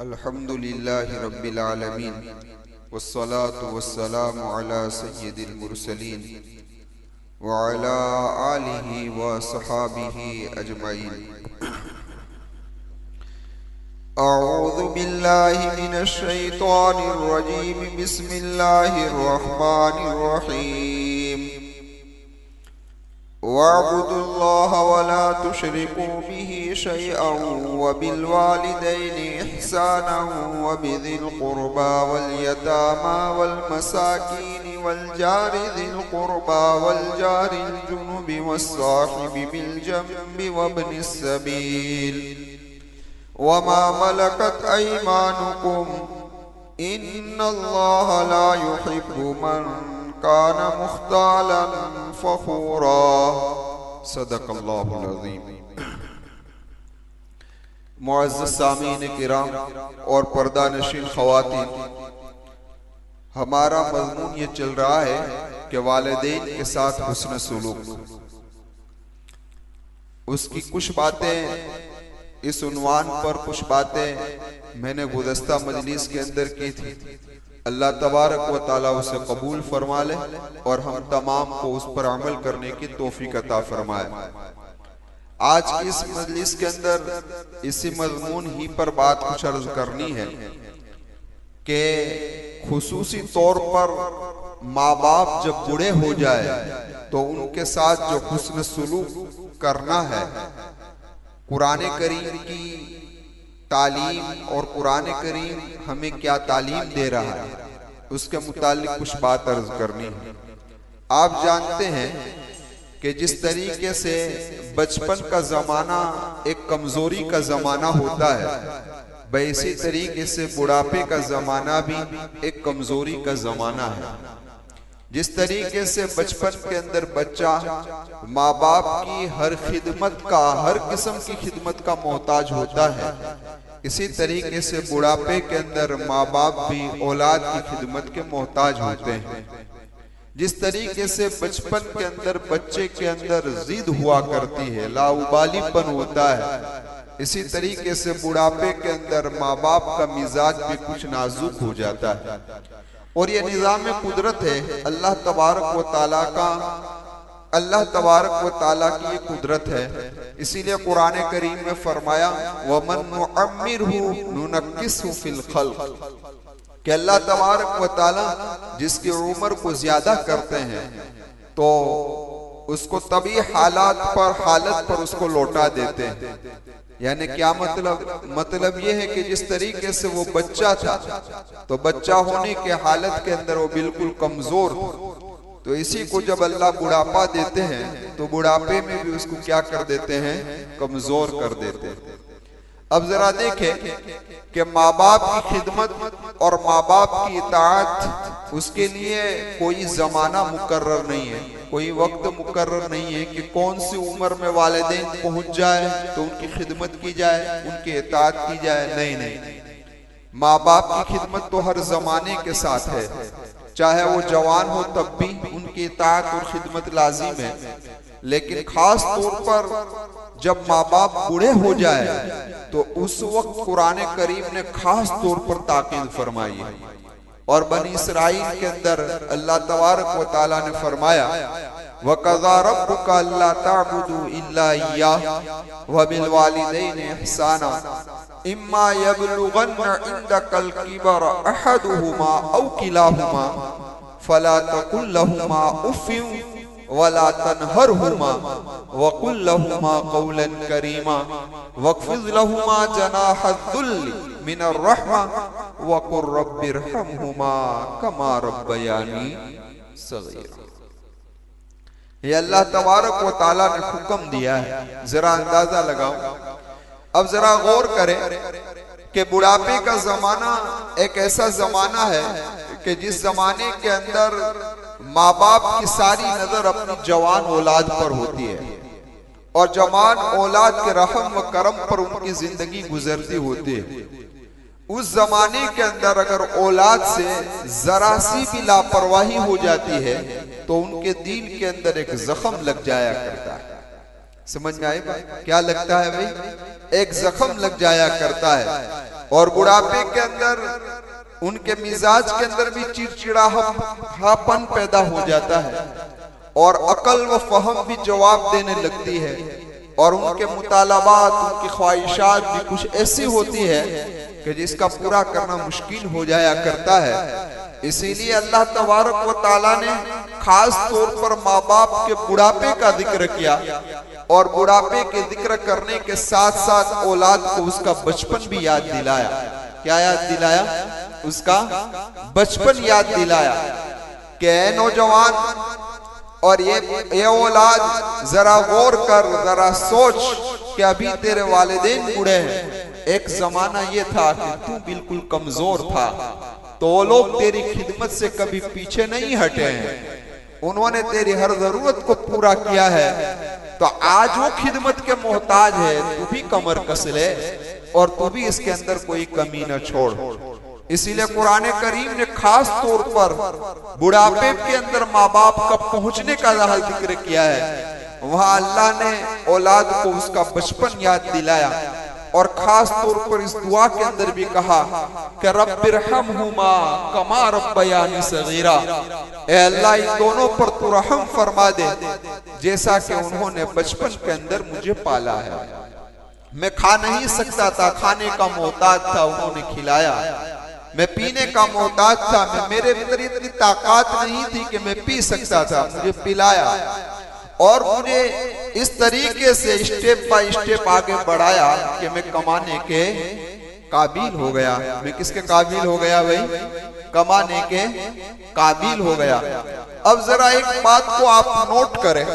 अल्हम्दुलिल्लाहि रब्बिल आलमीन वस्सलातु वस्सलामु अला सय्यिदिल मुरसलीन व अला आलिहि व सहाबिहि अजमईन। अऊज़ु बिल्लाहि मिनश शैतानिर रजीम। बिस्मिल्लाहिर रहमानिर रहीम। वअब्दुल्लाह वला तुशरिकू बिही शैअन व बिल वालिदैनि इहसानन व बिज़िल क़ुर्बा वल यतामा वल मसाकीन वल जारि ज़िल क़ुर्बा वल जारिल जुनुबि वस्साहिबि बिल जंबि वब्निस सबील वमा मलकत ऐमानुकुम इन्नल्लाह ला युहिब्बु मन कान मुख्तालन फ़ख़ूरा। सदक़ल्लाहुल अज़ीम। मुअज़्ज़ज़ सामीन किराम और पर्दा नशीन ख़वातीन, हमारा मज़मून ये चल रहा है कि वालिदैन के साथ हुस्न सुलूक। उसकी कुछ बातें इस उन्वान पर कुछ बातें मैंने गुज़श्ता मजलिस के अंदर की थी। अल्लाह तबारक व ताला उसे कबूल फरमा ले और हम तमाम को उस पर अमल करने की तौफीक अता फरमाए। आज की इस मजलिस के अंदर इसी मज़मून ही पर बात कुछ अर्ज करनी है कि खुसूसी तौर पर माँ बाप जब बूढ़े हो जाए तो उनके साथ जो हुस्न सुलूक करना है, कुरान करीम की तालीम और कुरान करीम हमें क्या तालीम दे रहा है, उसके मुतालिक कुछ बात अर्ज करनी है। आप जानते हैं कि जिस तरीके से बचपन का ज़माना एक कमज़ोरी का ज़माना होता है, वैसी तरीके से बुढ़ापे का ज़माना भी एक कमज़ोरी का ज़माना है। जिस तरीके से बचपन के अंदर बच्चा माँ बाप की हर खिदमत का, हर किस्म की खिदमत का मोहताज होता है, इसी तरीके से बुढ़ापे के अंदर माँ बाप भी औलाद की खिदमत के मोहताज होते हैं। जिस तरीके से बचपन के अंदर बच्चे के अंदर जिद हुआ करती है, लाउबालीपन होता है, इसी तरीके से बुढ़ापे के अंदर माँ बाप का मिजाज भी कुछ नाजुक हो जाता है। और ये निज़ाम कुदरत है, अल्लाह तबारक व ताला का, अल्लाह तबारक व ताला की ये कुदरत है। इसीलिए कुरान करीम में फरमाया वमन नुअम्मिरहु नुनक्किसहु फिल खल्क़, कि अल्लाह तबारक व ताला जिसकी उम्र को ज्यादा करते हैं तो उसको तभी हालत पर उसको लौटा देते हैं। यानी क्या मतलब ये है कि जिस तरीके से वो बच्चा था तो बच्चा होने के हालत के अंदर वो बिल्कुल कमजोर था, तो इसी को जब अल्लाह बुढ़ापा देते हैं तो बुढ़ापे में भी उसको क्या कर देते हैं, कमजोर कर देते हैं। अब जरा देखें कि माँ बाप की खिदमत और माँ बाप की इताअत, उसके लिए कोई जमाना मुकर्रर नहीं है, कोई वक्त मुकर्रर नहीं है कि कौन सी उम्र में वालिदैन पहुंच जाए तो उनकी खिदमत की जाए, उनकी इताअत की जाए। नहीं, माँ बाप की खिदमत तो हर जमाने के साथ है, चाहे वो जवान हो तब भी उनकी इताअत और खिदमत लाजिम है। लेकिन खास तौर पर जब माँ बाप बूढ़े हो जाए तो उस वक्त कुरान करीम ने खास तौर पर ताकीद फरमाई है। और बनी इसराइल के अंदर अल्लाह तबारक व ताला ने फरमाया वक़ज़ा रब्बुका अल्ला ताबुदू इल्ला इय्याहु व बिल वालिदैनि इहसाना इम्मा यबलुगन्ना इंदकल किबर अहदुहुमा औ किलाहुमा फला तकुल लहुमा उफ़्फ़िन वला तनहरहुमा वक़ुल लहुमा क़ौलन करीमा वख़्फ़िज़ लहुमा जनाहज़्ज़ुल्लि मिनर रहमा वक़ुल रब्बिरहमहुमा कमा रब्बयानी सग़ीरा। ये अल्लाह तबारक व ताला ने हुक्म दिया है, जरा अंदाजा लगाओ। अब जरा गौर करें कि बुढ़ापे का जमाना एक ऐसा जमाना है कि जिस जमाने के अंदर माँ बाप की सारी नजर अपनी जवान औलाद पर होती है और जवान औलाद के रहम व करम पर उनकी जिंदगी गुजरती होती है। उस जमाने के अंदर अगर औलाद से जरा सी भी लापरवाही हो जाती है तो उनके दिल के अंदर एक जख्म लग जाया करता है। समझ में आए क्या लगता है भाई? एक जख्म लग जाया करता है। और बुढ़ापे के अंदर उनके मिजाज के अंदर भी चिड़चिड़ापन पैदा हो जाता है और अकल व फहम भी जवाब देने लगती है और उनके मुतालबात, उनकी ख्वाहिशात भी कुछ ऐसी होती है कि जिसका पूरा करना मुश्किल हो जाया करता है। इसीलिए अल्लाह तबारक व तआला ने खास तौर पर माँ बाप के बुढ़ापे का जिक्र किया और बुढ़ापे के जिक्र करने के साथ साथ औलाद को उसका बचपन भी याद दिलाया। क्या याद दिलाया? उसका बचपन याद दिलाया कि ऐ नौजवान और ये औलाद, जरा गौर कर, जरा सोच कि अभी तेरे वालिदैन बूढ़े हैं। एक जमाना ये था कि तू बिल्कुल कमजोर था, तो वो लोग तेरी खिदमत से कभी पीछे नहीं हटे हैं, उन्होंने तेरी हर जरूरत को पूरा किया है। तो आज वो खिदमत के मोहताज है, तू भी कमर कस ले और तू भी इसके अंदर कोई कमी न छोड़। इसीलिए कुरान करीम ने खास तौर पर बुढ़ापे के अंदर माँ बाप का पहुंचने का जिक्र किया है। वहां अल्लाह ने औलाद को उसका बचपन याद दिलाया और खास तौर पर इस दुआ के अंदर भी कहा कि रब्बिरहमहुमा कमा रब्बयानी सगीरा, ए अल्लाह इन दोनों पर तू रहम फरमा दे जैसा कि उन्होंने बचपन के अंदर मुझे पाला है। मैं खा नहीं सकता था, खाने का मोहताज था, उन्होंने खिलाया। मैं पीने का मोहताज था, मेरे अंदर इतनी ताकत नहीं थी कि मैं पी सकता था, मुझे पिलाया और मुझे इस तरीके से स्टेप बाय स्टेप आगे बढ़ाया कि मैं कमाने के काबिल हो गया। मैं किसके काबिल हो गया भाई? कमाने के काबिल हो गया। अब जरा एक बात को आप नोट करें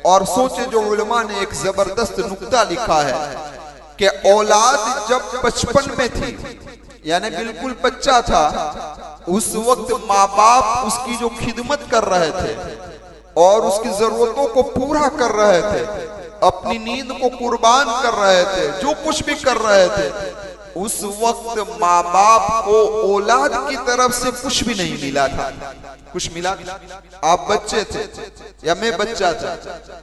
और सोचे, जो उलमा ने एक जबरदस्त नुक्ता लिखा है कि औलाद जब बचपन में थी, यानी बिल्कुल बच्चा था, उस वक्त माँ बाप उसकी जो खिदमत कर रहे थे और उसकी जरूरतों को पूरा कर रहे थे, अपनी नींद को कुर्बान कर रहे थे, जो कुछ भी कर रहे थे, उस वक्त माँ बाप को औलाद की तरफ से कुछ भी नहीं मिला था। कुछ मिला? आप बच्चे थे या मैं बच्चा था,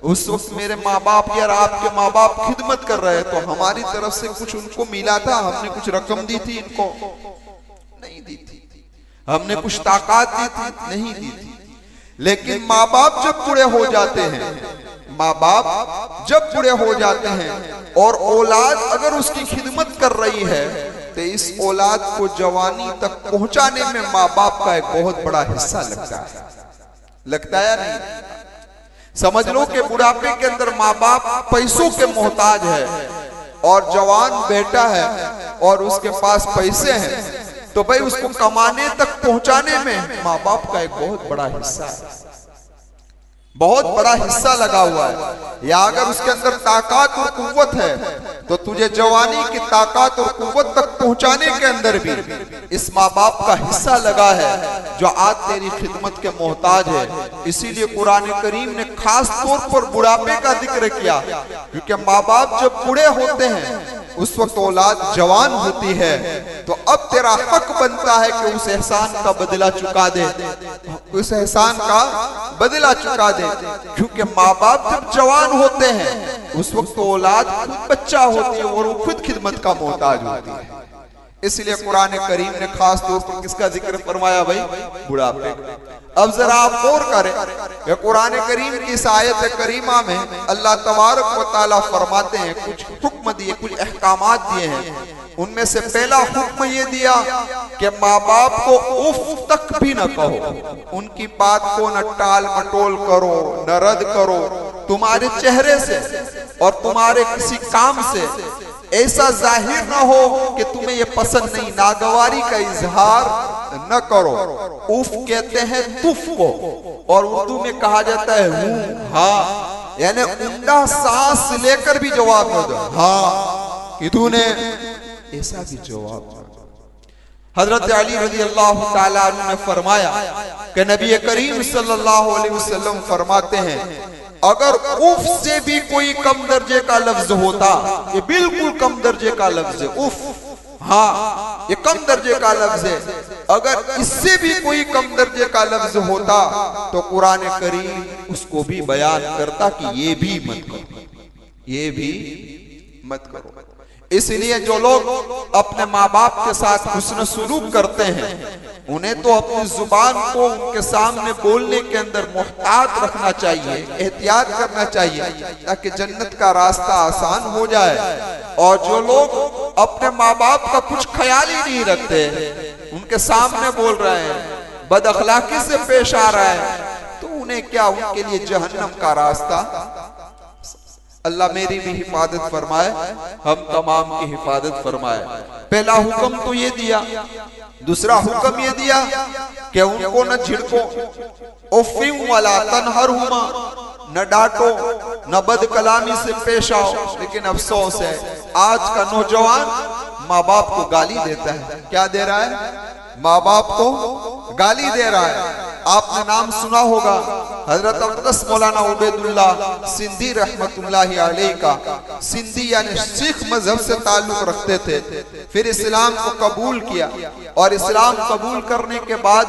उस वक्त मेरे माँ बाप या आपके माँ बाप खिदमत कर रहे, तो हमारी तरफ से कुछ उनको मिला था? हमने कुछ रकम दी थी इनको? नहीं दी थी। हमने कुछ ताकत दी थी? नहीं दी थी। लेकिन माँ बाप जब बूढ़े हो जाते हैं, माँ बाप जब बूढ़े हो जाते हैं और औलाद अगर उसकी खिदमत कर रही है, तो इस औलाद को जवानी तक पहुंचाने में माँ बाप का एक बहुत बड़ा हिस्सा लगता है। लगता है नहीं? समझ लो कि बुढ़ापे के अंदर माँ बाप पैसों के मोहताज है और जवान बेटा है और उसके पास पैसे हैं, तो भाई उसको कमाने तक पहुंचाने में माँ बाप का एक बहुत बड़ा हिस्सा है, बहुत बड़ा हिस्सा लगा हुआ है। या अगर उसके अंदर ताकत और कुव्वत है, तो तुझे जवानी की ताकत और कुव्वत तक पहुंचाने के अंदर भी इस माँ बाप का हिस्सा लगा है जो आज तेरी खिदमत के मोहताज है। इसीलिए कुरान करीम ने खास तौर पर बुढ़ापे का जिक्र किया, क्योंकि माँ बाप जब बूढ़े होते हैं उस वक्त औलाद जवान होती है, तो अब तेरा हक बनता है कि उस एहसान का बदला चुका दे, उस एहसान का बदला चुका दे। क्योंकि माँ बाप जब जवान होते हैं उस वक्त औलाद खुद बच्चा होती है और वो खुद खिदमत का मोहताज होती है। इसलिए कुरान करीम ने खास तौर पर किसका जिक्र फरमाया भाई? बुढ़ापे। अब जरा आप गौर करें, कुरान करीम की इस आयत करीमा में अल्लाह तबारक व तआला फरमाते हैं, कुछ हुक्म दिए, कुछ अहकामात दिए हैं। उनमें से पहला हुक्म ये दिया कि माँ बाप को उफ तक भी न कहो, उनकी बात को न टाल मटोल करो, न रद्द करो। तुम्हारे चेहरे से और तुम्हारे किसी काम से ऐसा जाहिर न हो कि तुम्हें ये पसंद नहीं, नागवारी का इजहार न करो। उफ कहते हैं तुफ को, और उर्दू में कहा जाता है हूं, हाँ, यानी उम्दा सांस लेकर भी जवाब न दो, हाँ कि तूने, ऐसा भी जवाब। हजरत अली रज़ी अल्लाह ताला अन्हु ने फरमाया कि नबी करीम सल्लल्लाहु अलैहि वसल्लम फरमाते हैं, अगर उफ से भी कोई कम दर्जे का लफ्ज होता, ये बिल्कुल कम दर्जे का लफ्ज है, उफ, हाँ ये कम दर्जे का लफ्ज है, अगर इससे भी कोई कम दर्जे का लफ्ज होता तो कुरान करीम उसको भी बयान करता कि ये भी मत करो, ये भी मत करो। इसलिए जो लोग अपने माँ बाप के साथ हुस्न सुलूक करते हैं उन्हें तो अपनी जुबान को उनके सामने बोलने के अंदर मुहतात रखना चाहिए, एहतियात करना चाहिए ताकि जन्नत का रास्ता आसान हो जाए। और जो लोग अपने माँ बाप का कुछ ख्याल ही नहीं रखते, उनके सामने बोल रहे हैं, बद अखलाकी से पेश आ रहा है, तो उन्हें क्या, उनके लिए जहन्नम का रास्ता। अल्लाह मेरी भी हिफाजत फरमाए, हम तमाम की हिफाजत फरमाए। पहला हुक्म तो ये दिया, दूसरा हुक्म ये दिया कि उनको न झिड़को, उफ़िम वाला तनहरहुमा, न डांटो, न बद कलामी से पेश आओ। लेकिन अफसोस है आज का नौजवान माँ बाप को गाली देता है। क्या दे रहा है? माँ बाप को गाली दे रहा है। आपने नाम सुना होगा हजरत अब्दुस मौलाना उबैदुल्लाह सिंधी रहमतुल्लाहि अलैह का। सिंधी यानी सिख मजहब से ताल्लुक रखते थे, फिर इस्लाम को कबूल किया और इस्लाम कबूल करने के बाद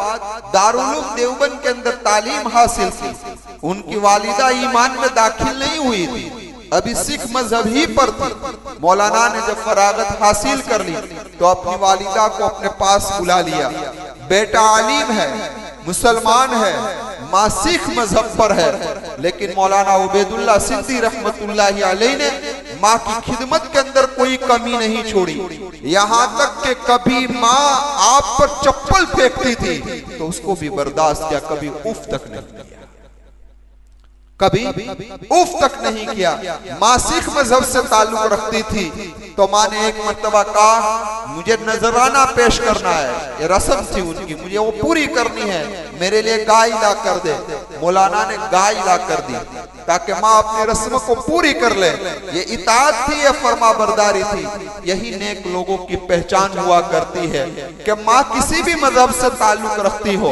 दारुल उलूम देवबंद के अंदर तालीम हासिल की। उनकी वालिदा ईमान में दाखिल नहीं हुई थी, अभी सिख मजहब ही पर थी। मौलाना ने जब फरागत हासिल कर ली तो अपनी वालिदा को अपने पास बुला लिया। बेटा आलिम है, मुसलमान है, माँ सिख मजहब पर है, लेकिन मौलाना उबैदुल्लाह सिंधी रहमतुल्लाहि अलैह ने माँ की खिदमत के अंदर कोई कमी नहीं छोड़ी। यहाँ तक कि कभी माँ आप पर चप्पल फेंकती थी तो उसको भी बर्दाश्त किया, कभी उफ तक नहीं किया, कभी उफ तक नहीं किया। माँ सिख मजहब से ताल्लुक रखती थी तो माँ ने एक मर्तबा कहा, मुझे नजराना पेश करना है, ये रस्म थी उनकी, मुझे वो पूरी करनी है, मेरे लिए गाय ला कर दे। मौलाना ने गाय ला कर दी ताकि माँ अपनी रस्म को पूरी कर ले। ये इताअत थी, ये फर्मा बरदारी थी। यही नेक लोगों की पहचान हुआ करती है कि माँ किसी भी मजहब से ताल्लुक रखती हो,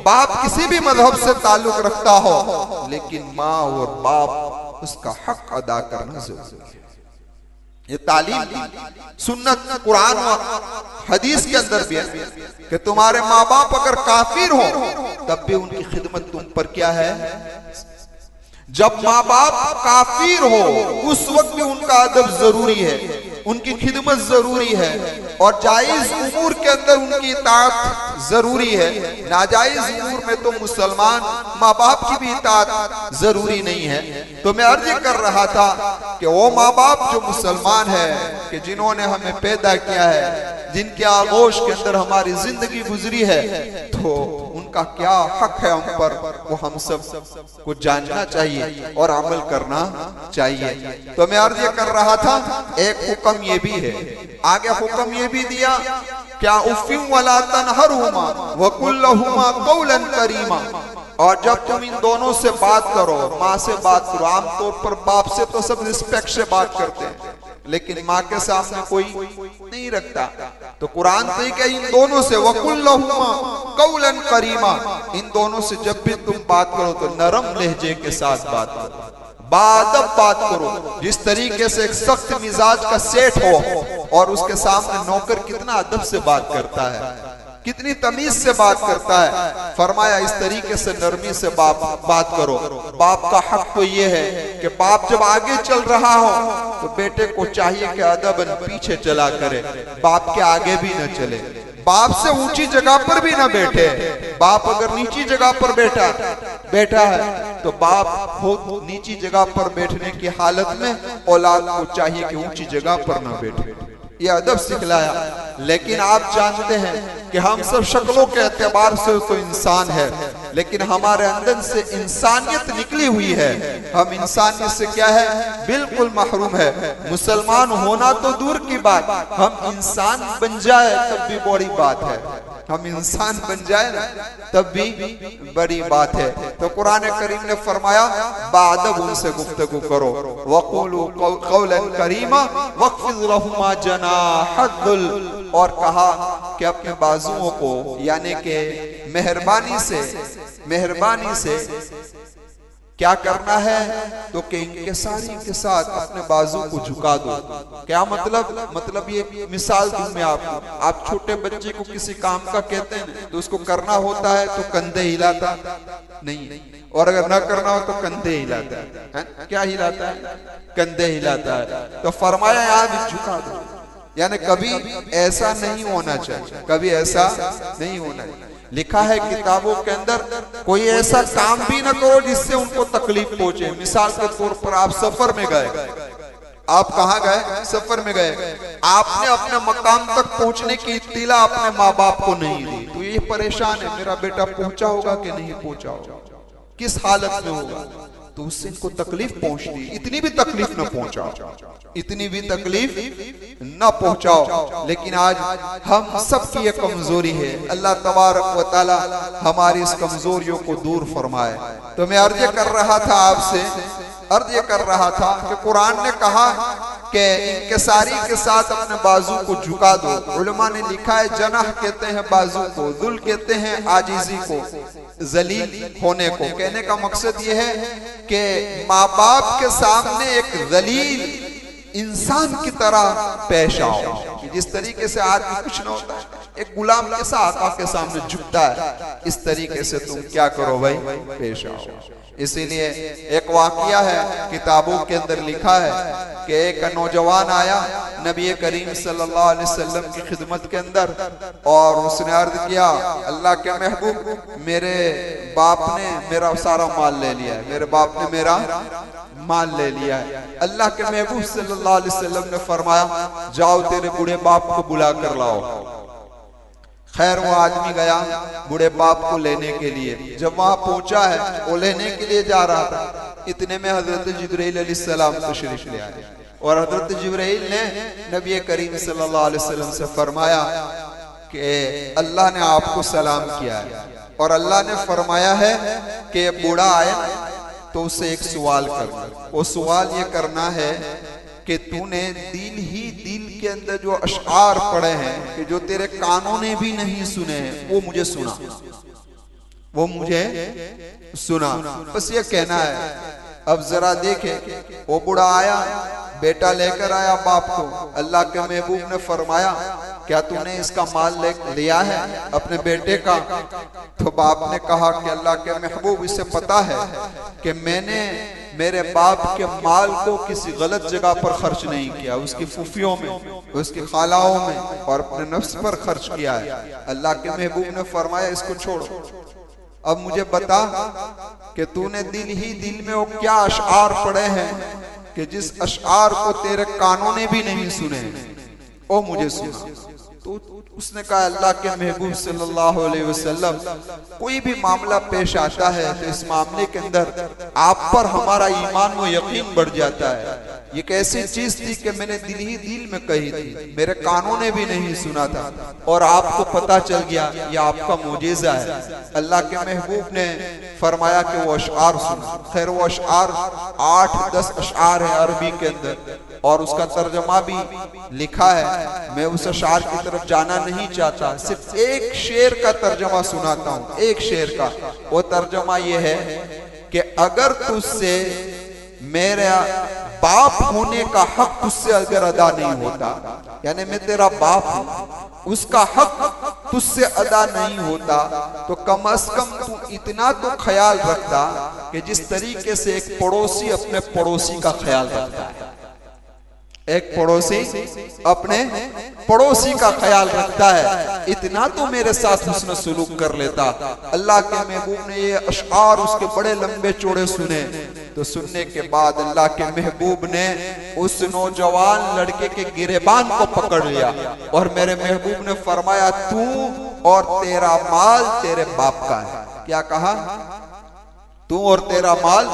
बाप किसी भी मजहब से ताल्लुक रखता हो, लेकिन माँ और बाप उसका हक अदा करना जरूरी है। ये तालीम सुन्नत कुरान और हदीस के अंदर भी है कि तुम्हारे माँ बाप अगर काफिर हो तब भी उनकी खिदमत तुम पर क्या है। जब माँ बाप काफिर हो उस वक्त भी उनका अदब जरूरी है, उनकी खिदमत जरूरी है, और जायज उमूर के अंदर उनकी इताअत जरूरी है। नाजायज उमूर में तो मुसलमान माँ बाप की भी इताअत जरूरी नहीं है। तो मैं अर्ज कर रहा था कि वो माँ बाप जो मुसलमान है, कि जिन्होंने हमें पैदा किया है, जिनके आगोश के अंदर हमारी जिंदगी गुजरी है, तो उनका क्या हक है हम पर, वो हम सब को जानना चाहिए और अमल करना चाहिए। तो मैं अर्ज कर रहा था, एक हुक्म ये भी है, आगे हुक्म ये भी दिया, क्या उफ़िम वला तनहरहुमा वकुल लहुमा कौलन करीमा। और जब तुम इन दोनों से बात करो, माँ से बात करो, आमतौर पर बाप से तो सब रिस्पेक्ट से बात करते हैं, लेकिन माँ के सामने कोई नहीं रखता। तो कुरान तो ये इन दोनों से वकुल लहुमा कौलन करीमा, इन दोनों से जब भी तुम बात करो तो नरम लहजे के साथ बात करो, बादब बात करो। जिस तरीके से एक सख्त मिजाज का सेठ हो और उसके सामने नौकर कितना अदब से बात करता है, कितनी तमीज से बात करता है, फरमाया इस तरीके से नरमी से बात करो। बाप का हक तो ये है कि बाप जब आगे चल रहा हो तो बेटे को चाहिए कि अदबन पीछे चला करे, बाप के आगे भी न चले, बाप से ऊंची जगह पर भी ना बैठे। बाप अगर नीची जगह पर बैठा है तो बाप खुद नीची जगह पर बैठने की हालत में औलाद को चाहिए कि ऊंची जगह पर ना बैठे। ये अदब सिखलाया। लेकिन आप जानते हैं कि हम सब शक्लों के एतबार से तो इंसान है, लेकिन हमारे अंदर से इंसानियत निकली हुई है। हम इंसानियत से क्या है, बिल्कुल महरूम है। मुसलमान होना तो दूर की बात, हम इंसान बन जाए तब भी बड़ी बात है। हम इंसान बन जाए ना तब भी बड़ी बात है। तो कुरान करीम ने फरमाया बादब उनसे गुफ्तगू करो, वक़ूलू क़ौलन करीमा वक़्फ़िज़ लहुमा जनाहद्दुल, और कहा कि अपने बाजुओं को यानी कि मेहरबानी से क्या करना है, तो कि इंकिसारी के साथ अपने बाजू को झुका दो। क्या मतलब ये मिसाल दूं मैं आपको। आप छोटे बच्चे को किसी काम का कहते हैं तो उसको करना होता है तो कंधे हिलाता नहीं, और अगर ना करना हो तो कंधे हिलाता है। क्या हिलाता है? कंधे हिलाता है। तो फरमाया यहाँ भी झुका दो। यानी कभी ऐसा नहीं होना चाहिए, कभी ऐसा नहीं होना चाहिए। लिखा है किताबों के अंदर, कोई ऐसा काम भी ना करो जिससे उनको तकलीफ पहुंचे। मिसाल के तौर पर आप सफर में गए, आप कहाँ गए? सफर में गए, आपने अपने मकाम तक पहुंचने की इत्तिला अपने माँ बाप को नहीं दी, तो ये परेशान है मेरा बेटा पहुंचा होगा कि नहीं पहुंचा होगा, किस हालत में होगा, तो उससे इनको तकलीफ पहुंचती। इतनी भी तकलीफ न पहुंचाओ, इतनी भी तकलीफ न पहुंचाओ। लेकिन आज हम सबकी ये कमजोरी है, अल्लाह तबारक व तआला हमारी इस कमजोरियों को दूर फरमाए। तो मैं अर्ज कर रहा था आपसे, अर्ज ये कर रहा था कि कुरान ने कहा कि इंकिसारी के साथ अपने बाजू को झुका दो। उलमा ने लिखा है जनाह कहते हैं बाजू को, दुल कहते हैं आजिजी को, जलील होने को। कहने का मकसद ये है कि माँ बाप के सामने एक जलील इंसान की तरह पेश आओ, कि जिस तरीके से आदमी कुछ ना होता है, एक गुलाम कैसा आका के सामने झुकता है, इस तरीके से तुम क्या करो भाई, पेश आओ। इसीलिए एक वाकया है किताबों के अंदर लिखा है कि एक नौजवान आया नबी करीम सल्लल्लाहु अलैहि वसल्लम की खिदमत के अंदर, और उसने अर्ज किया अल्लाह के महबूब, मेरे बाप ने मेरा सारा माल ले लिया है, मेरे बाप ने मेरा माल ले लिया है। अल्लाह के महबूब सल्लल्लाहु अलैहि वसल्लम ने फरमाया जाओ तेरे बूढ़े बाप को बुला कर लाओ। खैर वो आदमी गया बूढ़े बाप को लेने के लिए। जब वहां पहुंचा है, वो लेने के लिए जा रहा था, इतने में हजरत जिब्राइल अलैहिस्सलाम तशरीफ ले आए, और हजरत जिब्राइल ने नबी करीम सल्लल्लाहु अलैहि वसल्लम से फरमाया कि अल्लाह ने आपको सलाम किया है, और अल्लाह ने फरमाया है कि बूढ़ा आए तो उससे एक सवाल करना। वो सवाल ये करना है कि तूने दिल ही दिल के अंदर जो अशआर पढ़े हैं, कि जो तेरे कानों ने भी नहीं सुने हैं, वो मुझे सुना, वो मुझे सुना, बस ये कहना है। अब जरा देखे, वो बूढ़ा आया, बेटा लेकर आया बाप को। अल्लाह के महबूब ने फरमाया क्या तूने इसका माल लिया है अपने बेटे का? तो बाप ने कहा कि अल्लाह के महबूब, इसे पता है कि मैंने मेरे बाप के माल को किसी गलत जगह पर खर्च नहीं किया, उसकी फूफियों में, उसकी खालाओं में, और अपने नफ्स पर खर्च किया है। अल्लाह के महबूब ने फरमाया इसको छोड़ो, अब मुझे बता कि तूने दिल ही दिल में वो क्या अशआर पढ़े हैं कि जिस अशआर को तेरे कानों ने भी नहीं सुने, वो मुझे सुना। तो उसने कहा अल्लाह के महबूब सल्लल्लाहु अलैहि वसल्लम, कोई भी मामला पेश आता है तो इस मामले के अंदर आप पर हमारा ईमान व यकीन बढ़ जाता है। ये एक ऐसी चीज थी कि मैंने दिल ही दिल में कही थी, मेरे कानों ने भी नहीं सुना था, और आपको पता चल गया, ये आपका मुजीजा है। अल्लाह के महबूब ने फरमाया कि वो अशआर सुना। खैर वो अशआर 8-10 अशआर है अरबी के अंदर, और उसका तर्जमा भी लिखा है। मैं उस अशआर की तरफ जाना नहीं चाहता, सिर्फ एक शेर का तर्जमा सुनाता हूँ, एक शेर का। वो तर्जमा ये है कि अगर तुझसे मेरा बाप होने का हक तुझसे अगर अदा नहीं होता, यानी मैं तेरा बाप हूं, उसका हक तुझसे अदा नहीं होता, तो कम अज कम तू इतना तो ख्याल रखता कि जिस तरीके से एक पड़ोसी अपने पड़ोसी का ख्याल रखता है, एक पड़ोसी अपने पड़ोसी का ख्याल रखता है, इतना तो मेरे साथ हुस्न सुलूक कर लेता। अल्लाह के महबूब ने ये अशआर उसके बड़े लंबे चौड़े सुने, तो सुनने के बाद अल्लाह के महबूब ने उस नौजवान लड़के के गिरेबान को पकड़ लिया, और मेरे महबूब ने फरमाया तू और तेरा माल तेरे बाप का है। क्या कहा? तू और तेरा माल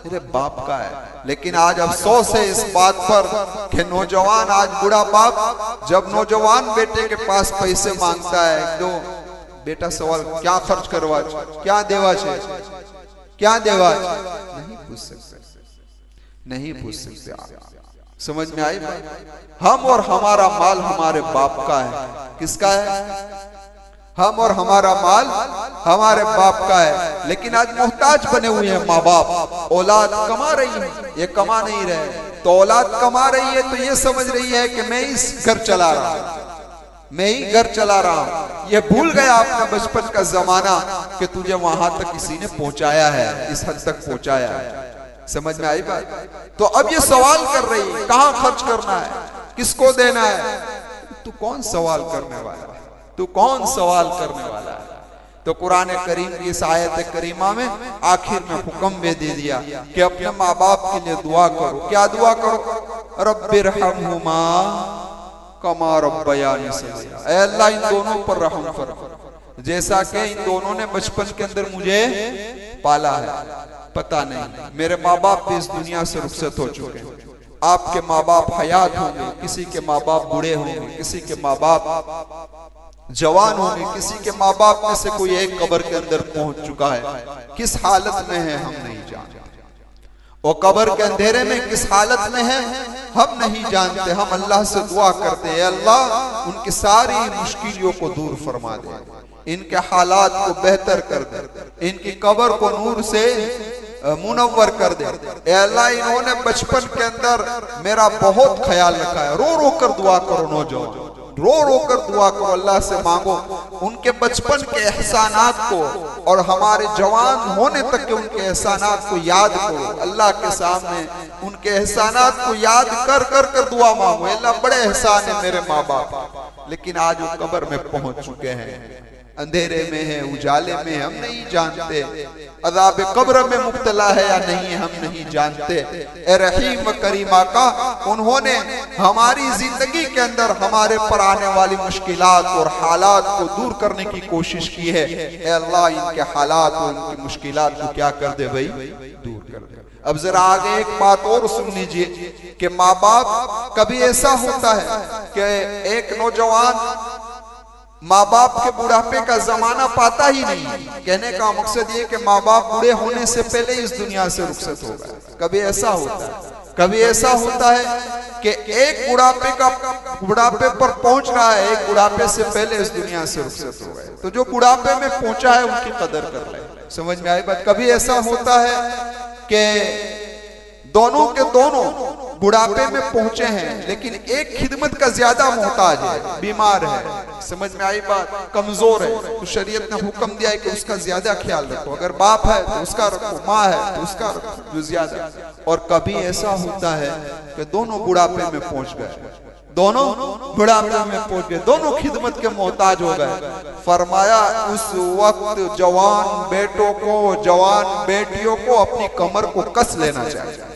तेरे बाप का है। लेकिन आज अफसोस है इस बात पर कि नौजवान, आज बुढ़ा बाप जब नौजवान बेटे के पास पैसे मांगता है, तो बेटा सवाल क्या खर्च करवा, क्या देवा छे, क्या देवा, नहीं पूछ सकते, नहीं पूछ सकते। समझ में आई बात? हम और हमारा माल हमारे बाप का है। किसका है? हम और हमारा माल हमारे बाप का है। लेकिन आज मोहताज बने हुए हैं माँ बाप। औलाद कमा रही है, ये कमा नहीं रहे, तो औलाद कमा रही है तो ये समझ रही है कि मैं ही घर चला रहा हूं, मैं ही घर चला रहा हूं। ये भूल गया अपना बचपन का जमाना कि तुझे वहां तक किसी ने पहुंचाया है, इस हद तक पहुंचाया है। समझ में आई बात? तो अब ये सवाल कर रही है कहां खर्च करना है, किसको देना है? तू कौन सवाल करने वाला है? तू कौन सवाल करने वाला है? तो कुरान करीम की इस आयत करीमा में आखिर में हुक्म भी दे दिया कि अपने माँ बाप के लिए दुआ करो। क्या दुआ करो? रब्बिरहमहुमा कमा रब्बयानी सगीरा। ऐ अल्लाह इन दोनों पर रहम फरमा, जैसा कि इन दोनों ने बचपन के अंदर मुझे पाला है। पता नहीं मेरे माँ बाप भी इस दुनिया से रुखसत हो चुके हैं। आपके माँ बाप हयात होंगे, किसी के माँ बाप बूढ़े होंगे, किसी के माँ बाप जवान होंगे, किसी के माँ बाप में से कोई एक कब्र के अंदर पहुंच चुका है। किस हालत में है हम नहीं जानते। वो कब्र के अंधेरे में किस हालत में है हम नहीं जानते। हम अल्लाह से दुआ करते हैं, अल्लाह उनकी सारी मुश्किलों को दूर फरमा दे, इनके हालात को बेहतर कर दे, इनकी कब्र को नूर से मुनव्वर कर दे। ए अल्लाह इन्होंने बचपन के अंदर मेरा बहुत ख्याल रखा है। रो रो कर दुआ करो नौजवान, रो रो कर दुआ करो, अल्लाह से मांगो उनके बचपन के एहसानात को और हमारे जवान होने तक के उनके एहसानात को याद करो। अल्लाह के सामने उनके एहसानात को याद कर कर कर दुआ मांगो। अल्लाह बड़े एहसान है मेरे माँ बाप, लेकिन आज वो कब्र में पहुंच चुके हैं, अंधेरे में है, उजाले में है, हम नहीं जानते। अज़ाब कब्र में मुब्तला है या नहीं है हम नहीं जानते। ए रहीम करीमा का उन्होंने हमारी जिंदगी के अंदर हमारे पर आने वाली मुश्किलात और हालात को दूर करने की कोशिश की है। ए अल्लाह इनके हालात और इनकी मुश्किलात को क्या कर दे भाई, दूर कर दे। अब जरा आगे एक बात और सुन लीजिए कि माँ बाप कभी ऐसा होता है कि एक नौजवान माँ बाप के बुढ़ापे का जमाना पाता ही नहीं। कहने का मकसद ये कि माँ बाप बूढ़े होने से पहले इस दुनिया से रुखसत हो गए। कभी ऐसा होता है, कभी ऐसा होता है कि एक बुढ़ापे पर पहुंच रहा है, एक बुढ़ापे से पहले इस दुनिया से रुखसत हो गए। तो जो बुढ़ापे में पहुंचा है उनकी कदर कर ले। समझ में आई बात? कभी ऐसा होता है कि दोनों के दोनों बुढ़ापे में पहुंचे हैं, लेकिन एक खिदमत का ज्यादा मोहताज है, बीमार है। समझ में आई बात? कमजोर है, तो शरीयत ने हुक्म दिया है कि उसका ज्यादा ख्याल रखो। अगर बाप है तो उसका रखो, माँ है तो उसका रखो जो ज्यादा। और कभी ऐसा होता है कि दोनों बुढ़ापे में पहुंच गए, दोनों बुढ़ापे में पहुंच गए, दोनों खिदमत के मोहताज हो गए। फरमाया उस वक्त जवान बेटों को, जवान बेटियों को अपनी कमर को कस लेना चाहिए,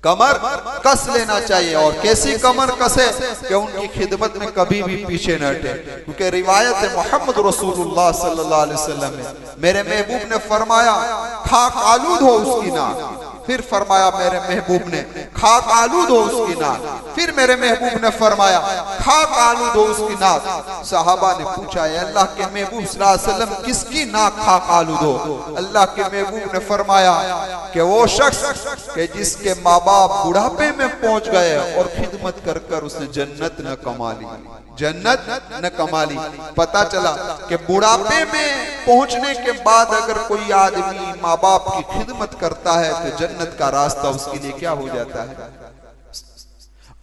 कमर कस लेना चाहिए। और कैसी कमर कसे कि उनकी खिदमत में कभी भी पीछे न हटे। क्योंकि रिवायत है मोहम्मद रसूलुल्लाह सल्लल्लाहु अलैहि वसल्लम में मेरे महबूब ने फरमाया खाक आलूद हो उसकी नाक। फिर फरमाया मेरे महबूब ने खाक आलूद हो उसकी नाक। फिर मेरे महबूब ने फरमाया खाक आलूद हो उसकी नाक। सहाबा ने पूछा अल्लाह के महबूब सल्लल्लाहु अलैहि वसल्लम किसकी नाक खाक आलूद हो? अल्लाह के महबूब ने फरमाया कि वो शख्स कि जिसके माँ बाप बुढ़ापे में पहुंच गए और खिदमत कर कर उसने जन्नत न कमा ली, जन्नत न कमा ली। पता चला कि बुढ़ापे में पहुंचने के बाद अगर कोई आदमी माँ बाप की खिदमत करता है तो जन्नत का रास्ता उसके लिए क्या हो जाता है।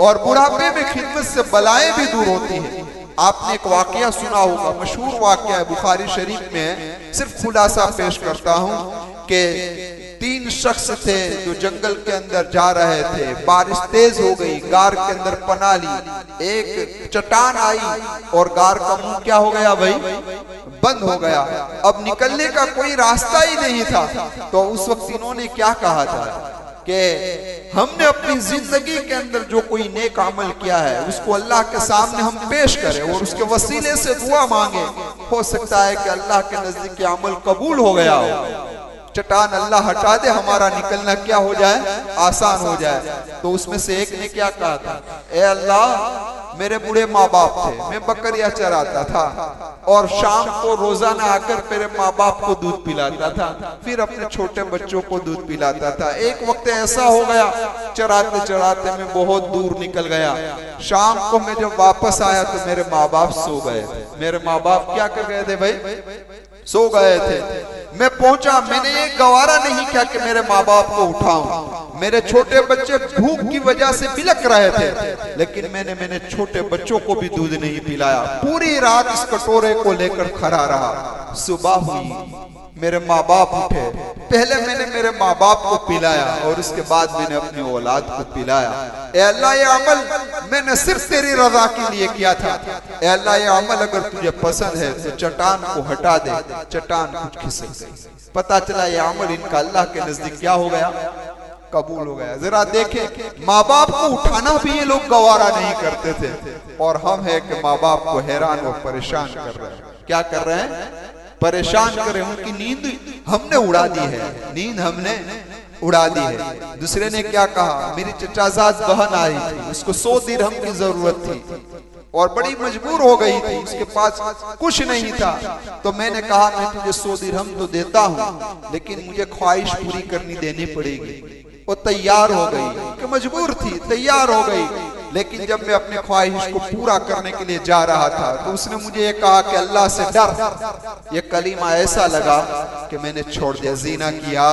और बुढ़ापे में खिदमत से बलाएं भी दूर होती है। आपने एक वाकया सुना होगा, मशहूर वाकया है, बुखारी शरीफ में है। सिर्फ खुलासा पेश करता हूं कि 3 शख्स थे जो जंगल के अंदर जा रहे थे। बारिश तेज हो गई, गार के अंदर पना ली। एक चट्टान आई और गार का मुंह क्या हो गया भाई, बंद हो गया। अब निकलने का कोई रास्ता ही नहीं था। तो उस वक्त इन्होंने क्या कहा था कि हमने अपनी जिंदगी के अंदर जो कोई नेक अमल किया है उसको अल्लाह के सामने हम पेश करें और उसके वसीले से दुआ मांगे। हो सकता है कि अल्लाह के नजदीक अमल कबूल हो गया हो। चट्टान अल्लाह हटा दे, हमारा निकलना क्या हो जाए, आसान हो जाए। तो उसमें से एक ने क्या कहा था, ए अल्लाह मेरे बूढ़े माँ बाप थे, मैं बकरियां चराता था और शाम को रोजाना आकर मेरे माँ बाप को दूध पिलाता था, फिर अपने छोटे बच्चों को दूध पिलाता था। एक वक्त ऐसा हो गया चराते चराते मैं बहुत दूर निकल गया। शाम को मैं जब वापस आया तो मेरे माँ बाप सो गए थे। मेरे माँ बाप क्या कर गए थे भाई, सो गए थे। मैं पहुंचा, मैंने ये गवारा नहीं किया कि मेरे माँ बाप को उठाऊं। मेरे छोटे बच्चे भूख की वजह से बिलक रहे थे, लेकिन मैंने छोटे बच्चों को भी दूध नहीं पिलाया। पूरी रात इस कटोरे को लेकर खड़ा रहा। सुबह हुई, मेरे माँ बाप उठे, पहले मैंने मेरे माँ बाप को पिलाया और उसके बाद मैंने अपनी औलाद को पिलाया। ए अल्लाह ये अमल मैंने सिर्फ तेरी रजा के लिए किया था। ए अल्लाह ये अमल अगर तुझे पसंद है तो चट्टान को हटा दे। चट्टान कुछ खिसक गई। पता चला ये अमल इनका अल्लाह के नजदीक क्या हो गया, कबूल हो गया। जरा देखें, माँ बाप को उठाना भी ये लोग गवारा नहीं करते थे और हम है कि माँ बाप को हैरान और परेशान कर रहे हैं। क्या कर रहे हैं? परेशान कर रहे हैं। उनकी नींद हमने उड़ा दी है, नींद हमने उड़ा दी है। दूसरे ने क्या कहा, मेरी चचाजाद बहन आई थी, उसको 100 दिरहम की जरूरत थी और बड़ी मजबूर हो गई थी, उसके पास कुछ नहीं था। तो मैंने कहा मैं तुझे 100 दिरहम तो देता हूँ, लेकिन मुझे ख्वाहिश पूरी करनी देनी पड़ेगी। वो तैयार हो गई, कि मजबूर थी, तैयार हो गई। लेकिन जब मैं अपने ख्वाहिश को पूरा करने के लिए जा रहा था तो उसने मुझे ये कहा कि अल्लाह से डर। ये कलीमा ऐसा लगा कि मैंने छोड़ दिया, ज़िना किया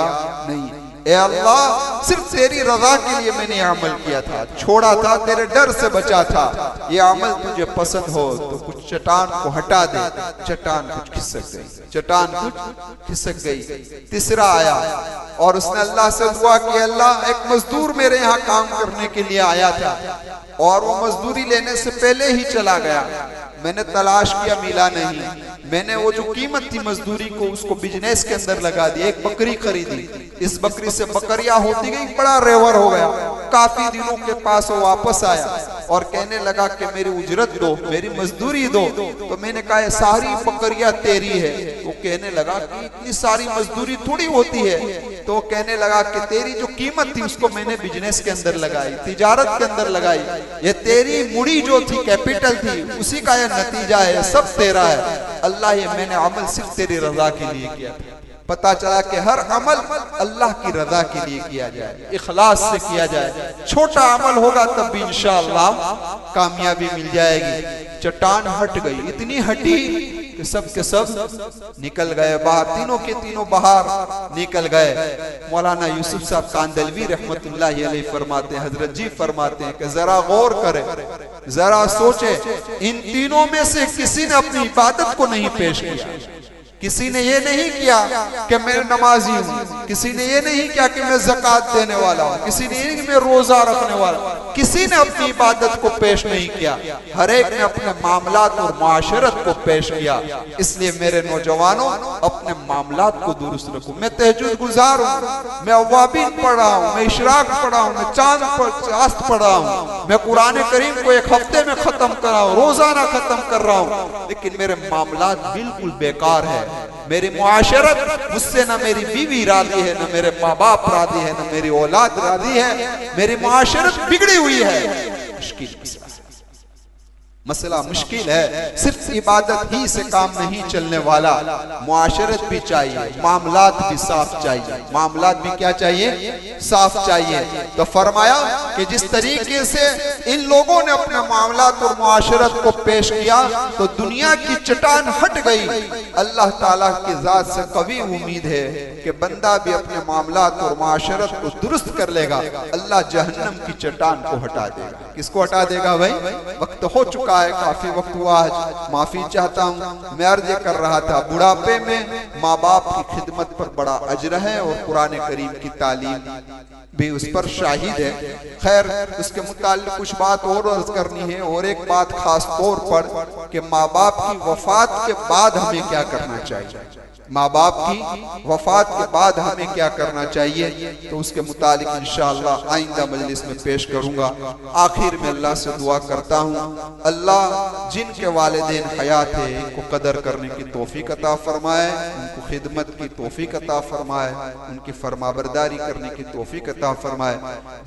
नहीं। ए अल्लाह, सिर्फ तेरी रजा के लिए मैंने अमल किया था, छोड़ा था, तेरे डर से बचा था। ये अमल तुझे पसंद हो तो कुछ चट्टान को हटा दे। चट्टान कुछ खिसक गई, चट्टान कुछ खिसक गई। तीसरा आया और उसने अल्लाह से दुआ की, अल्लाह एक मजदूर मेरे यहाँ काम करने के लिए आया था और वो मजदूरी लेने से पहले ही चला गया। मैंने तलाश किया, मिला नहीं। मैंने वो जो कीमत थी मजदूरी को, उसको बिजनेस के अंदर लगा दिया। एक बकरी खरीदी, इस बकरी से बकरियां होती गई, बड़ा रेवर हो गया। काफी दिनों के पास वो वापस आया और कहने लगा कि मेरी उजरत दो, मेरी मजदूरी दो। तो मैंने कहा सारी बकरियां तेरी है। वो कहने लगा कि इतनी सारी मजदूरी थोड़ी होती है। तो वो कहने लगा कि तेरी जो कीमत थी उसको मैंने बिजनेस के अंदर लगाई, तिजारत के अंदर लगाई। ये तेरी मुड़ी जो थी, कैपिटल थी, उसी का यह नतीजा है, सब तेरा है। अल्लाह, ये मैंने अमल सिर्फ तेरी रजा के लिए किया। पता चला कि हर अमल अल्लाह की रजा के लिए किया जाए, इखलास से किया जाए। छोटा अमल होगा तब भी इंशाअल्लाह कामयाबी मिल जाएगी। चट्टान हट गई, इतनी हटी कि सब के सब निकल गए बाहर, तीनों के तीनों बाहर निकल गए। मौलाना यूसुफ साहब कांदलवी रहमतुल्लाह अलैह फरमाते हैं, हजरत जी फरमाते हैं कि जरा गौर करें, जरा सोचे, इन तीनों में से किसी ने अपनी इबादत को नहीं पेश किया। किसी ने ये नहीं किया कि मैं नमाजी हूँ, किसी ने ये नहीं किया कि मैं ज़कात देने वाला हूँ, किसी ने ये नहीं कि मैं रोजा रखने वाला हूँ। किसी ने अपनी इबादत को पेश नहीं किया, हर एक ने अपने मामलात और माशरत को पेश किया। इसलिए मेरे नौजवानों, अपने मामलात को दुरुस्त रखो। मैं तहज्जुद गुजार हूँ, मैं अवाबीन पढ़ रहा हूँ, मैं इशराक पढ़ रहा हूँ, मैं चांद पढ़ रहा हूँ, मैं कुरान करीम को एक हफ्ते में खत्म कर रहा हूँ, रोजाना खत्म कर रहा हूँ, लेकिन मेरे मामलात बिल्कुल बेकार है। मेरी मुआशरत, मुझसे ना मेरी बीवी राजी है, ना मेरे माँ बाप राजी है, ना मेरी औलाद राजी है। मेरी मुआशरत बिगड़ी हुई है। मुश्किल मसला मुश्किल है। सिर्फ इबादत ही से काम नहीं चलने वाला, मुआशरत भी चाहिए, मामलात भी साफ चाहिए। मामलात भी क्या चाहिए? साफ चाहिए। तो फरमाया कि जिस तरीके से इन लोगों ने अपने मामलात और मुआशरत को पेश किया तो दुनिया की चट्टान हट गई। अल्लाह ताला की जात से कभी उम्मीद है कि बंदा भी अपने मामलात और मुआशरत को दुरुस्त कर लेगा, अल्लाह जहन्नम की चट्टान को हटा देगा। किसको हटा देगा भाई? वक्त हो चुका है, काफी वक्त हुआ, आज माफी चाहता हूँ। मैं अर्ज कर रहा था, बुढ़ापे में माँ बाप की खिदमत पर बड़ा अजर है और कुरान करीम की तालीम भी उस पर शाहिद है। खैर, उसके मुताल्लिक कुछ बात और अर्ज करनी है, और एक बात खास तौर पर कि माँ बाप की वफात के बाद हमें क्या करना चाहिए। माँ बाप की वफात के बाद हमें क्या करना चाहिए, तो उसके मुतालिक इंशाअल्लाह आइंदा मजलिस में पेश करूंगा। आखिर में अल्लाह से दुआ करता हूँ, अल्लाह जिनके वालिदैन हयात है इनको कदर करने की तौफीक अता फरमाए, उनको खिदमत की तौफीक अता फरमाए, उनकी फरमाबरदारी करने की तौफीक अता फरमाए।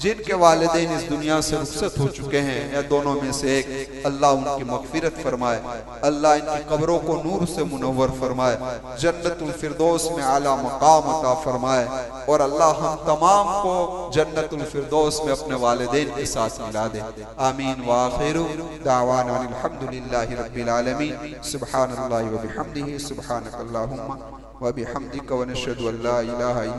जिनके वालिदैन इस दुनिया से रुखसत हो चुके हैं या दोनों में से एक, अल्लाह उनकी मगफिरत फरमाए, अल्लाह इनकी कब्रों को नूर से मुनव्वर फरमाए, जन्नतुल फिरदौस में आला मकाम अता फरमाए, और अल्लाह हम तमाम को जन्नतुल फिरदौस में अपने वालिदैन के साथ मिला दे। आमीन। व आखिरु दावाना अल्हम्दुलिल्लाहि रब्बिल आलमीन। सुब्हानल्लाहि व बिहम्दिही, सुब्हानकल्लाहुम्मा व बिहम्दिका व नशहदु अल्ला इलाहा